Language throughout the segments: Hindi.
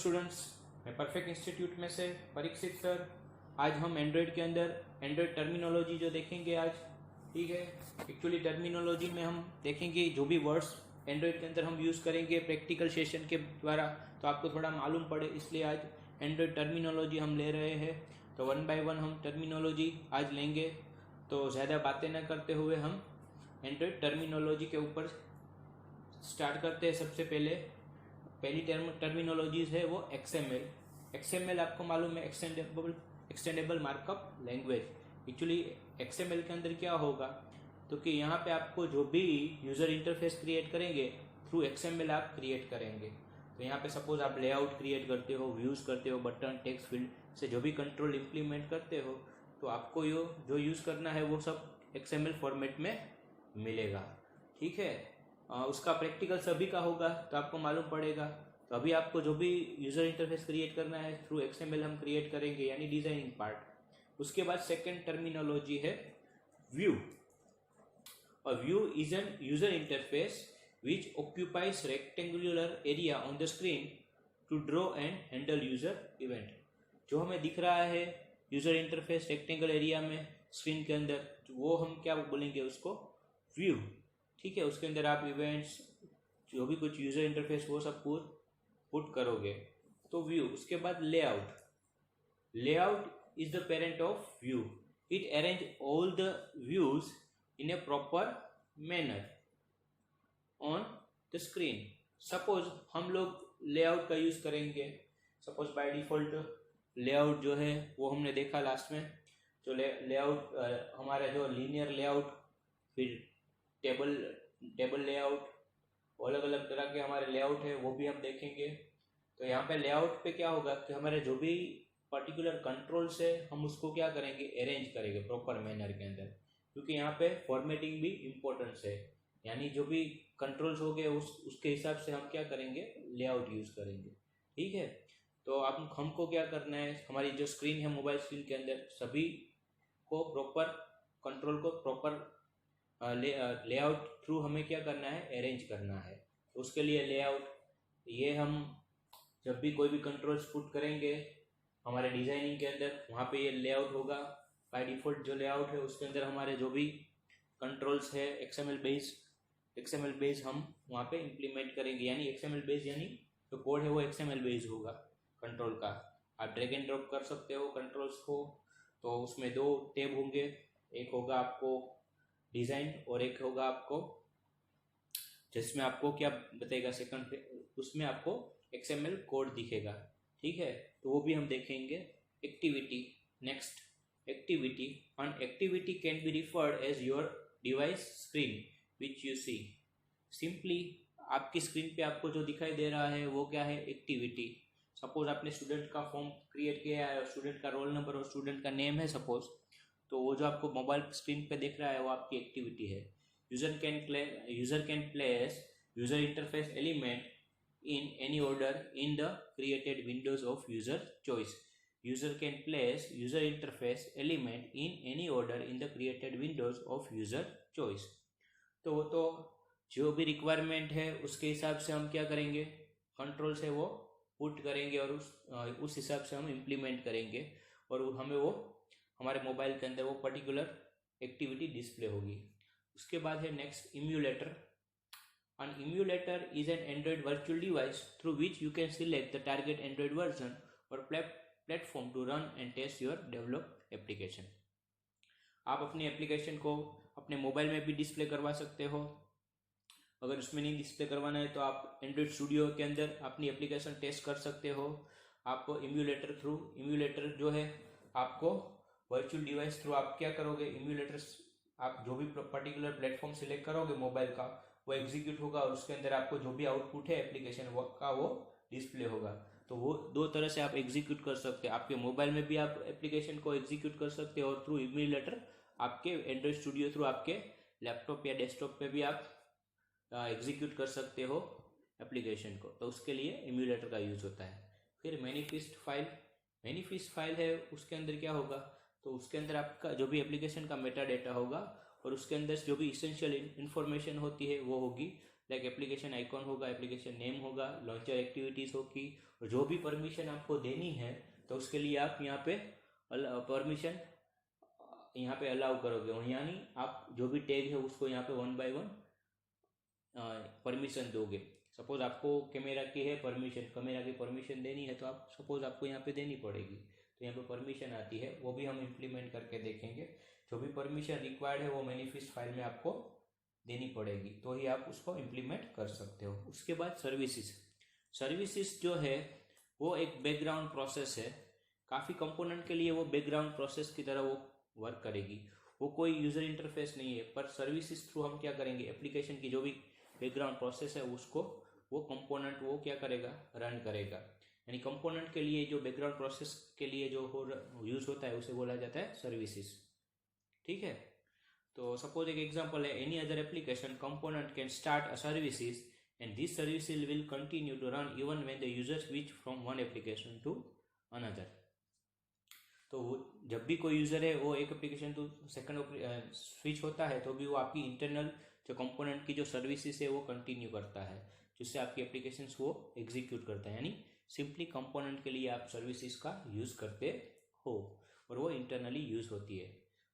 स्टूडेंट्स, मैं परफेक्ट इंस्टीट्यूट में से परीक्षित सर। आज हम एंड्रॉयड के अंदर एंड्रॉयड टर्मिनोलॉजी जो देखेंगे आज, ठीक है। एक्चुअली टर्मिनोलॉजी में हम देखेंगे जो भी वर्ड्स एंड्रॉयड के अंदर हम यूज़ करेंगे प्रैक्टिकल सेशन के द्वारा, तो आपको थोड़ा मालूम पड़े, इसलिए आज एंड्रॉयड टर्मिनोलॉजी हम ले रहे हैं। तो वन बाय वन हम टर्मिनोलॉजी आज लेंगे। तो ज़्यादा बातें न करते हुए हम एंड्रॉयड टर्मिनोलॉजी के ऊपर स्टार्ट करते हैं। सबसे पहली टर्मिनोलॉजीज है वो XML। XML आपको मालूम है, extendable markup language. Actually XML के अंदर क्या होगा, तो कि यहाँ पे आपको जो भी यूज़र इंटरफेस क्रिएट करेंगे थ्रू XML आप क्रिएट करेंगे। तो यहाँ पे सपोज आप लेआउट क्रिएट करते हो, व्यूज़ करते हो, बटन, टेक्स्ट फील्ड से जो भी कंट्रोल इम्प्लीमेंट करते हो, तो आपको जो यूज़ करना है वो सब XML फॉर्मेट में मिलेगा, ठीक है। उसका प्रैक्टिकल सभी का होगा तो आपको मालूम पड़ेगा। तो अभी आपको जो भी यूज़र इंटरफेस क्रिएट करना है थ्रू XML हम क्रिएट करेंगे, यानी डिज़ाइनिंग पार्ट। उसके बाद सेकेंड टर्मिनोलॉजी है व्यू। और view is an user interface which occupies rectangular area on the screen to draw and handle user event। जो हमें दिख रहा है यूजर इंटरफेस रेक्टेंगल एरिया में स्क्रीन के अंदर, वो हम क्या बोलेंगे उसको, व्यू, ठीक है। उसके अंदर आप इवेंट्स जो भी कुछ यूजर इंटरफेस वो सब पुट करोगे, तो व्यू। उसके बाद layout is the parent of view. It arrange all the views in A proper manner on the screen. Suppose हम लोग लेआउट का यूज करेंगे, सपोज बाय डिफॉल्ट लेआउट जो है वो हमने देखा लास्ट में, जो लेआउट हमारा जो लीनियर लेआउट, फिर टेबल लेआउट, अलग अलग तरह के हमारे लेआउट है वो भी हम देखेंगे। तो यहाँ पे लेआउट पे क्या होगा कि हमारे जो भी पर्टिकुलर कंट्रोल्स है हम उसको क्या करेंगे, अरेंज करेंगे प्रॉपर मैनर के अंदर, क्योंकि यहाँ पे फॉर्मेटिंग भी इम्पोर्टेंस है, यानी जो भी कंट्रोल्स हो गए उसके हिसाब से हम क्या करेंगे, लेआउट यूज करेंगे, ठीक है। तो आप हमको क्या करना है, हमारी जो स्क्रीन है मोबाइल स्क्रीन के अंदर सभी को प्रॉपर कंट्रोल को प्रॉपर लेआउट थ्रू हमें क्या करना है, अरेंज करना है। तो उसके लिए लेआउट, ये हम जब भी कोई भी कंट्रोल्स पुट करेंगे हमारे डिजाइनिंग के अंदर, वहाँ पे ये लेआउट होगा। बाय डिफॉल्ट जो लेआउट है उसके अंदर हमारे जो भी कंट्रोल्स है XML बेस हम वहाँ पे इम्प्लीमेंट करेंगे, यानी XML बेस यानी जो कोड है वो XML बेस होगा कंट्रोल का। आप ड्रैग एंड ड्रॉप कर सकते हो कंट्रोल्स को। तो उसमें दो टैब होंगे, एक होगा आपको डिज़ाइन और एक होगा आपको जिसमें आपको क्या बताएगा सेकंड, उसमें आपको XML कोड दिखेगा, ठीक है। तो वो भी हम देखेंगे। Activity, next activity. An activity can be referred as your device screen which you see. Simply आपकी स्क्रीन पे आपको जो दिखाई दे रहा है वो क्या है, एक्टिविटी। सपोज आपने स्टूडेंट का फॉर्म क्रिएट किया है और स्टूडेंट का रोल नंबर और स्टूडेंट का नेम है सपोज, तो वो जो आपको मोबाइल स्क्रीन पे दिख रहा है वो आपकी एक्टिविटी है। User can place user interface element in any order in the created windows of user choice। User can place user interface element in any order in the created windows of user choice। तो जो भी रिक्वायरमेंट है उसके हिसाब से हम क्या करेंगे, कंट्रोल से वो पुट करेंगे और उस हिसाब से हम इम्प्लीमेंट करेंगे, और हमें वो हमारे मोबाइल के अंदर वो पर्टिकुलर एक्टिविटी डिस्प्ले होगी। उसके बाद है next emulator. An emulator is an Android virtual device through which you can select the target Android version or platform to run and test your developed application। आप अपनी एप्लीकेशन को अपने मोबाइल में भी डिस्प्ले करवा सकते हो। अगर उसमें नहीं डिस्प्ले करवाना है तो आप एंड्रॉइड स्टूडियो के अंदर अपनी एप्लीकेशन टेस्ट कर सकते हो। आपको इम्यूलेटर जो है आपको वर्चुअल डिवाइस थ्रू आप क्या करोगे, इम्यूलेटर आप जो भी पर्टिकुलर प्लेटफॉर्म सिलेक्ट करोगे मोबाइल का वो एग्जीक्यूट होगा और उसके अंदर आपको जो भी आउटपुट है एप्लीकेशन का वो डिस्प्ले होगा। तो वो दो तरह से आप एग्जीक्यूट कर सकते हैं। आपके मोबाइल में भी आप एप्लीकेशन को एग्जीक्यूट कर सकते हो और थ्रू इम्यूलेटर आपके एंड्रॉइड स्टूडियो थ्रू आपके लैपटॉप या डेस्कटॉप पे भी आप एग्जीक्यूट कर सकते हो एप्लीकेशन को। तो उसके लिए इम्यूलेटर का यूज होता है। फिर मैनिफेस्ट फाइल है, उसके अंदर क्या होगा, तो उसके अंदर आपका जो भी एप्लीकेशन का मेटा डेटा होगा और उसके अंदर जो भी इसेंशियल इन्फॉर्मेशन होती है वो होगी लाइक एप्लीकेशन आइकॉन होगा, एप्लीकेशन नेम होगा, लॉन्चर एक्टिविटीज़ होगी, और जो भी परमिशन आपको देनी है तो उसके लिए आप यहाँ पे परमिशन यहाँ पे अलाउ करोगे, और यानी आप जो भी टैग है उसको यहाँ पे 1 by 1 परमिशन दोगे। सपोज आपको कैमरा की है परमिशन, कैमरा की परमिशन देनी है तो आप सपोज आपको यहाँ पे देनी पड़ेगी, तो यहाँ पे परमिशन आती है, वो भी हम इम्प्लीमेंट करके देखेंगे। जो भी परमिशन रिक्वायर्ड है वो मैनिफेस्ट फाइल में आपको देनी पड़ेगी, तो ही आप उसको इम्प्लीमेंट कर सकते हो। उसके बाद सर्विसेज जो है वो एक बैकग्राउंड प्रोसेस है, काफ़ी कंपोनेंट के लिए वो बैकग्राउंड प्रोसेस की तरह वो वर्क करेगी, वो कोई यूज़र इंटरफेस नहीं है, पर सर्विसेज थ्रू हम क्या करेंगे, एप्लीकेशन की जो भी बैकग्राउंड प्रोसेस है उसको वो कंपोनेंट वो क्या करेगा, रन करेगा। यानी कंपोनेंट के लिए जो बैकग्राउंड प्रोसेस के लिए जो यूज़ होता है उसे बोला जाता है सर्विसेज। ठीक है, तो सपोज एक एग्जांपल है, any other application component can start a services and this services will continue to run even when the user switch from one application to another. तो जब भी कोई यूज़र है वो एक एप्लीकेशन टू सेकंड स्विच होता है तो भी वो आपकी इंटरनल जो कंपोनेंट की जो सर्विसेज है वो कंटिन्यू करता है, जिससे आपकी एप्लीकेशंस वो एग्जीक्यूट करता है। यानी सिंपली कंपोनेंट के लिए आप सर्विसेज का यूज़ करते हो और वो इंटरनली यूज़ होती है।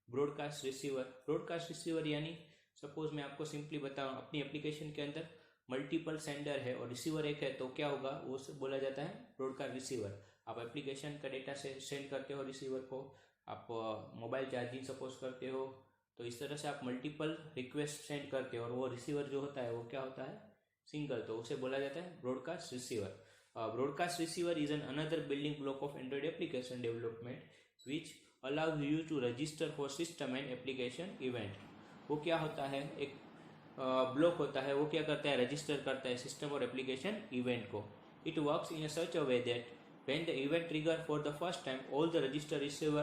ब्रॉडकास्ट रिसीवर यानी सपोज मैं आपको सिंपली बताऊँ, अपनी एप्लीकेशन के अंदर मल्टीपल सेंडर है और रिसीवर एक है, तो क्या होगा, वो बोला जाता है ब्रॉडकास्ट रिसीवर। आप एप्लीकेशन का डेटा से सेंड करते हो रिसीवर को, आप मोबाइल चार्जिंग सपोज करते हो, तो इस तरह से आप मल्टीपल रिक्वेस्ट सेंड करते हो और वो रिसीवर जो होता है वो क्या होता है, सिंगल, तो उसे बोला जाता है broadcast receiver. Broadcast receiver is an another building block of Android application development which allow you to register for system and application event. वो क्या होता है, एक ब्लॉक होता है, वो क्या करता है, रजिस्टर करता है सिस्टम और एप्लीकेशन इवेंट को। It works in such a way that when the event trigger for the first time, all the registered receiver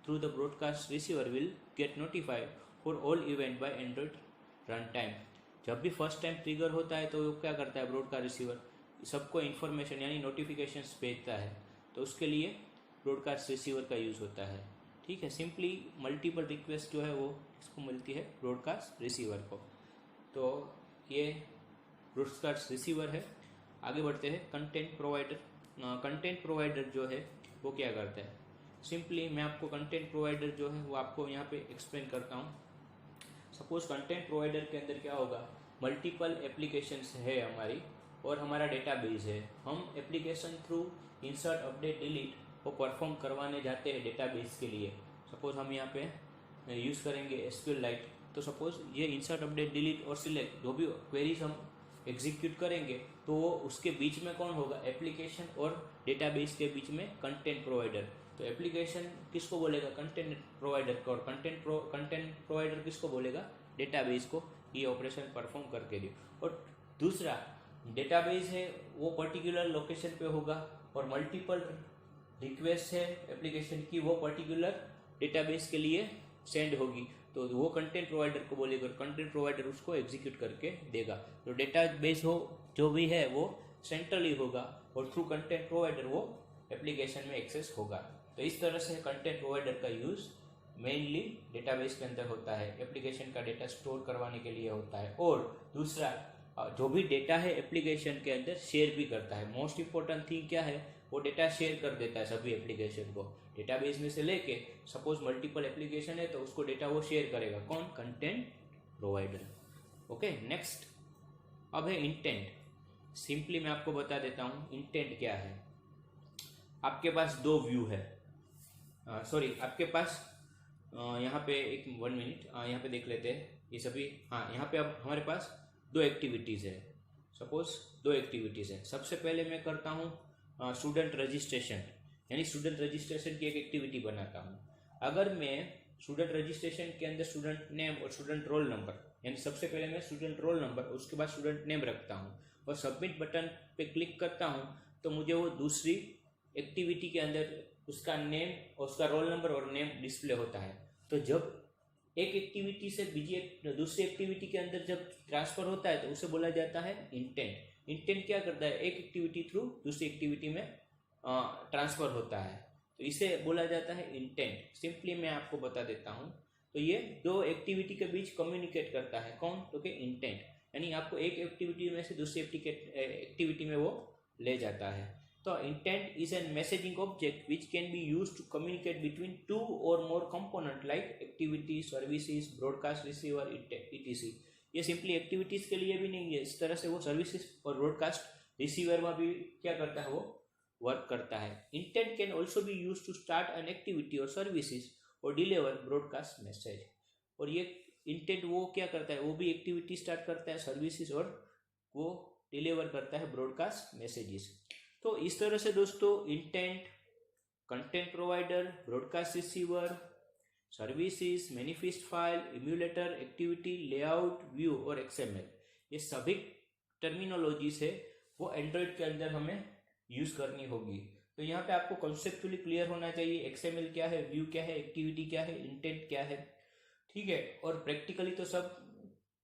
through the broadcast receiver will get notified for all event by Android runtime। जब भी फर्स्ट टाइम ट्रिगर होता है तो वो क्या करता है, ब्रॉडकास्ट रिसीवर सबको इन्फॉर्मेशन यानी नोटिफिकेशंस भेजता है, तो उसके लिए ब्रॉडकास्ट रिसीवर का यूज़ होता है। ठीक है, सिंपली मल्टीपल रिक्वेस्ट जो है वो इसको मिलती है ब्रॉडकास्ट रिसीवर को। तो ये ब्रॉडकास्ट रिसीवर है। आगे बढ़ते हैं, कंटेंट प्रोवाइडर। कंटेंट प्रोवाइडर जो है वो क्या करता है, सिंपली मैं आपको कंटेंट प्रोवाइडर जो है वो आपको यहाँ पे एक्सप्लेन करता हूँ। सपोज कंटेंट प्रोवाइडर के अंदर क्या होगा, मल्टीपल एप्लीकेशंस है हमारी और हमारा डेटाबेस है, हम application through insert update delete वो परफॉर्म करवाने जाते हैं डेटाबेस के लिए। सपोज हम यहाँ पे यूज़ करेंगे SQLite, तो सपोज ये इंसर्ट अपडेट डिलीट और सिलेक्ट जो भी क्वेरीज हम एग्जीक्यूट करेंगे तो वो उसके बीच में कौन होगा, एप्लीकेशन और डेटाबेस के बीच में कंटेंट प्रोवाइडर। तो एप्लीकेशन किसको बोलेगा, कंटेंट प्रोवाइडर को, और कंटेंट प्रोवाइडर किसको बोलेगा, डेटाबेस को, ये ऑपरेशन परफॉर्म करके दे। और दूसरा डेटाबेस है वो पर्टिकुलर लोकेशन पे होगा और मल्टीपल रिक्वेस्ट है एप्लीकेशन की वो पर्टिकुलर डेटाबेस के लिए सेंड होगी, तो वो कंटेंट प्रोवाइडर को बोलेगा और कंटेंट प्रोवाइडर उसको एग्जीक्यूट करके देगा। तो डेटाबेस हो जो भी है वो सेंट्रली होगा और थ्रू कंटेंट प्रोवाइडर वो एप्लीकेशन में एक्सेस होगा। तो इस तरह से कंटेंट प्रोवाइडर का यूज़ मेनली डेटाबेस के अंदर होता है, एप्लीकेशन का डेटा स्टोर करवाने के लिए होता है, और दूसरा जो भी डेटा है एप्लीकेशन के अंदर शेयर भी करता है। मोस्ट इंपॉर्टेंट थिंग क्या है, वो डेटा शेयर कर देता है सभी एप्लीकेशन को, डेटाबेस में से लेके सपोज मल्टीपल एप्लीकेशन है तो उसको डेटा वो शेयर करेगा, कौन, कंटेंट प्रोवाइडर। ओके, नेक्स्ट अब है इंटेंट। सिंपली मैं आपको बता देता हूँ इंटेंट क्या है। आपके पास दो व्यू है, आपके पास यहाँ पे एक 1 मिनट यहाँ पे देख लेते हैं ये सभी। हाँ, यहाँ पे अब हमारे पास दो एक्टिविटीज़ है, सपोज दो एक्टिविटीज़ है। सबसे पहले मैं करता हूँ स्टूडेंट रजिस्ट्रेशन, यानी स्टूडेंट रजिस्ट्रेशन की एक एक्टिविटी बनाता हूँ। अगर मैं स्टूडेंट रजिस्ट्रेशन के अंदर स्टूडेंट नेम और स्टूडेंट रोल नंबर, यानी सबसे पहले मैं स्टूडेंट रोल नंबर उसके बाद स्टूडेंट नेम रखता हूँ और सबमिट बटन पे क्लिक करता हूँ, तो मुझे वो दूसरी एक्टिविटी के अंदर उसका नेम और उसका रोल नंबर और नेम डिस्प्ले होता है। तो जब एक एक्टिविटी से दूसरी एक्टिविटी के अंदर जब ट्रांसफर होता है तो उसे बोला जाता है इंटेंट। इंटेंट क्या करता है, एक एक्टिविटी थ्रू दूसरी एक्टिविटी में ट्रांसफर होता है, तो इसे बोला जाता है इंटेंट। सिंपली मैं आपको बता देता हूँ, तो ये दो एक्टिविटी के बीच कम्युनिकेट करता है कौन, तो कि इंटेंट। यानी आपको एक एक्टिविटी में से दूसरी एक्टिविटी में वो ले जाता है। तो intent is an messaging object which can be use to communicate between two और more component like activity, services, broadcast receiver etc। ये सिंपली एक्टिविटीज के लिए भी नहीं है, इस तरह से वो सर्विसेज और ब्रॉडकास्ट रिसीवर में भी क्या करता है, वो वर्क करता है। Intent can also be use to start an activity और सर्विसेज और डिलीवर ब्रॉडकास्ट मैसेज। और ये इंटेंट वो क्या करता है, वो भी एक्टिविटी स्टार्ट करता है, सर्विसेज, और वो डिलीवर करता है ब्रॉडकास्ट मैसेजेस। तो इस तरह से दोस्तों intent, content provider, broadcast receiver, services, manifest file, emulator, activity, layout, view और XML, ये सभी टर्मिनोलॉजीज है वो एंड्रॉयड के अंदर हमें यूज करनी होगी। तो यहाँ पे आपको कॉन्सेप्चुअली क्लियर होना चाहिए, XML क्या है, व्यू क्या है, एक्टिविटी क्या है, इंटेंट क्या है, ठीक है। और प्रैक्टिकली तो सब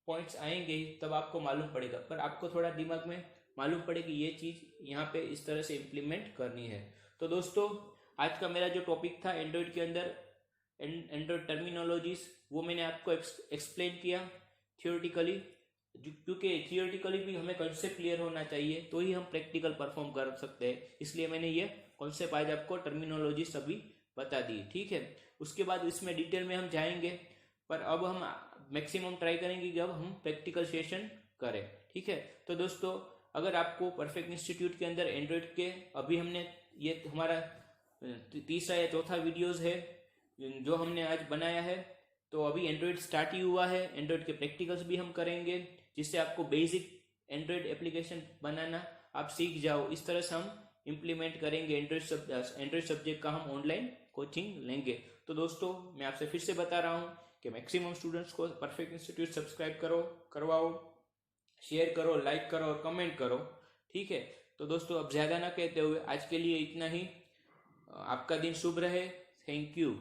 पॉइंट्स आएंगे ही, तब आपको मालूम पड़ेगा, पर आपको थोड़ा दिमाग में मालूम पड़े कि ये चीज़ यहाँ पे इस तरह से इम्प्लीमेंट करनी है। तो दोस्तों आज का मेरा जो टॉपिक था एंड्रॉयड के अंदर एंड्रॉयड टर्मिनोलॉजीज, वो मैंने आपको एक्सप्लेन किया थियोरेटिकली, क्योंकि थियोरेटिकली भी हमें कॉन्सेप्ट क्लियर होना चाहिए तो ही हम प्रैक्टिकल परफॉर्म कर सकते हैं, इसलिए मैंने ये कॉन्सेप्ट आज आपको टर्मिनोलॉजी सभी बता दी, ठीक है। उसके बाद इसमें डिटेल में हम जाएंगे, पर अब हम मैक्सिमम ट्राई करेंगे कि अब हम प्रैक्टिकल सेशन करें, ठीक है। तो दोस्तों अगर आपको परफेक्ट इंस्टीट्यूट के अंदर एंड्रॉयड के, अभी हमने ये हमारा तीसरा या चौथा वीडियोस है जो हमने आज बनाया है, तो अभी एंड्रॉयड स्टार्ट ही हुआ है, एंड्रॉयड के प्रैक्टिकल्स भी हम करेंगे जिससे आपको बेसिक एंड्रॉयड एप्लीकेशन बनाना आप सीख जाओ। इस तरह से हम इम्प्लीमेंट करेंगे एंड्रॉयड सब्जेक्ट का, हम ऑनलाइन कोचिंग लेंगे। तो दोस्तों मैं आपसे फिर से बता रहा हूँ कि मैक्सिमम स्टूडेंट्स को परफेक्ट इंस्टीट्यूट सब्सक्राइब करवाओ, शेयर करो, लाइक करो और कमेंट करो, ठीक है। तो दोस्तों अब ज़्यादा ना कहते हुए आज के लिए इतना ही, आपका दिन शुभ रहे, थैंक यू।